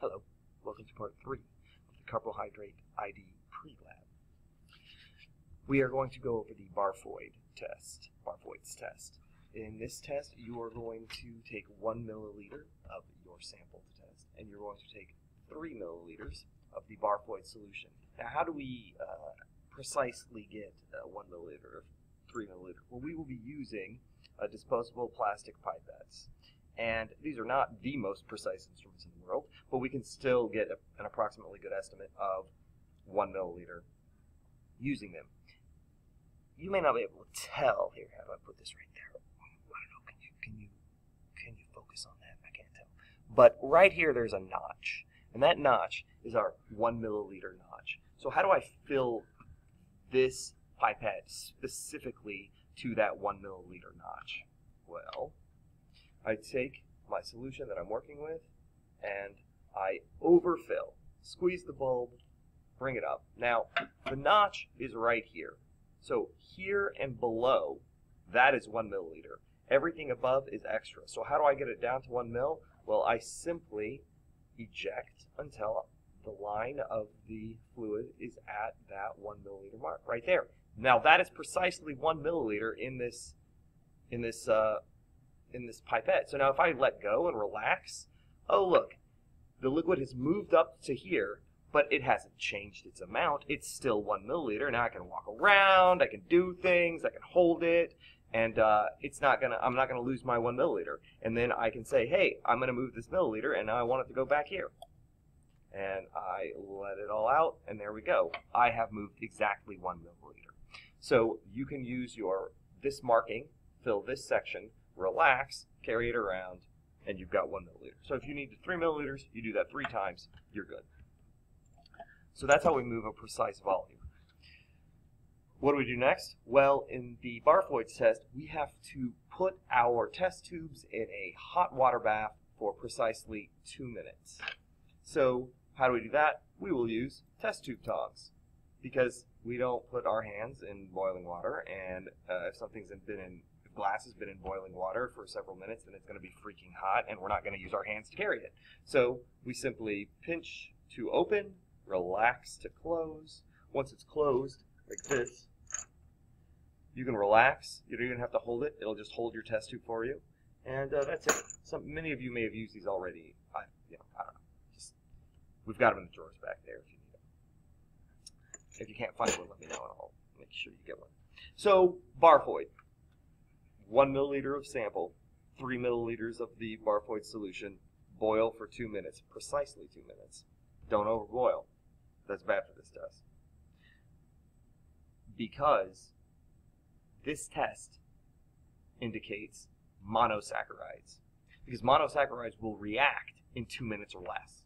Hello, welcome to part 3 of the Carbohydrate ID pre-lab. We are going to go over the Barfoeds test. In this test, you are going to take 1 milliliter of your sample to test, and you're going to take 3 milliliters of the Barfoeds solution. Now, how do we precisely get 1 milliliter of 3 milliliter? Well, we will be using disposable plastic pipettes. And these are not the most precise instruments in the world, but we can still get an approximately good estimate of 1 milliliter using them. You may not be able to tell. Here, how do I put this right there? I don't know. Can you focus on that? I can't tell. But right here, there's a notch, and that notch is our 1 milliliter notch. So how do I fill this pipette specifically to that 1 milliliter notch? Well, I take my solution that I'm working with and I overfill, squeeze the bulb, bring it up. Now, the notch is right here. So here and below, that is 1 milliliter. Everything above is extra. So how do I get it down to 1 mil? Well, I simply eject until the line of the fluid is at that 1 milliliter mark right there. Now, that is precisely 1 milliliter in this pipette. So now if I let go and relax, oh look, the liquid has moved up to here, but it hasn't changed its amount. It's still 1 milliliter. Now I can walk around, I can do things, I can hold it, and I'm not gonna lose my 1 milliliter. And then I can say, hey, I'm gonna move this milliliter, and now I want it to go back here. And I let it all out, and there we go. I have moved exactly 1 milliliter. So you can use this marking, fill this section, relax, carry it around, and you've got 1 milliliter. So if you need 3 milliliters, you do that 3 times, you're good. So that's how we move a precise volume. What do we do next? Well, in the Barfoeds test, we have to put our test tubes in a hot water bath for precisely 2 minutes. So how do we do that? We will use test tube tongs, because we don't put our hands in boiling water, and if glass has been in boiling water for several minutes, then it's going to be freaking hot, and we're not going to use our hands to carry it. So we simply pinch to open, relax to close. Once it's closed, like this, you can relax. You don't even have to hold it. It'll just hold your test tube for you, and that's it. Many of you may have used these already. I don't know. We've got them in the drawers back there if you need them. If you can't find one, let me know, and I'll make sure you get one. So, Barfoeds. 1 milliliter of sample, 3 milliliters of the Barfoeds solution, boil for 2 minutes, precisely 2 minutes. Don't overboil. That's bad for this test. Because this test indicates monosaccharides. Because monosaccharides will react in 2 minutes or less.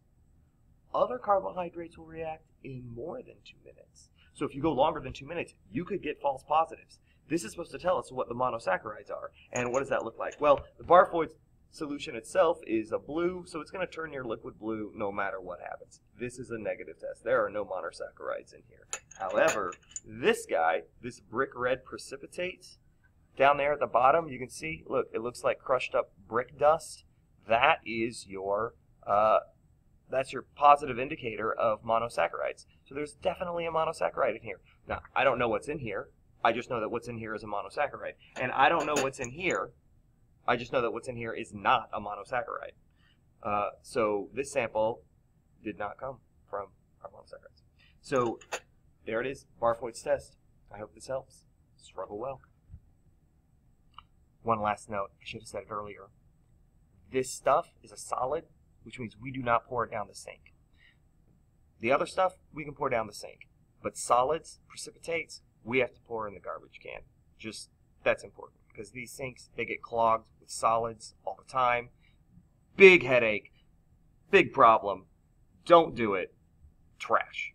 Other carbohydrates will react in more than 2 minutes. So if you go longer than 2 minutes, you could get false positives. This is supposed to tell us what the monosaccharides are. And what does that look like? Well, the Barfoeds solution itself is a blue, so it's going to turn your liquid blue no matter what happens. This is a negative test. There are no monosaccharides in here. However, this guy, this brick red precipitate, down there at the bottom, you can see, look, it looks like crushed up brick dust. That is that's your positive indicator of monosaccharides. So there's definitely a monosaccharide in here. Now, I don't know what's in here. I just know that what's in here is a monosaccharide. And I don't know what's in here. I just know that what's in here is not a monosaccharide. So this sample did not come from our monosaccharides. So there it is, Barfoeds test. I hope this helps. Struggle well. One last note, I should have said it earlier. This stuff is a solid, which means we do not pour it down the sink. The other stuff, we can pour down the sink. But solids, precipitates, we have to pour in the garbage can. That's important, because these sinks, they get clogged with solids all the time. Big headache, big problem. Don't do it. Trash,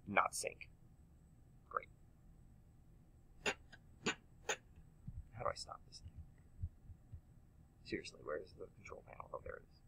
not sink. Great. How do I stop this thing? Seriously, where is the control panel? Oh, there it is.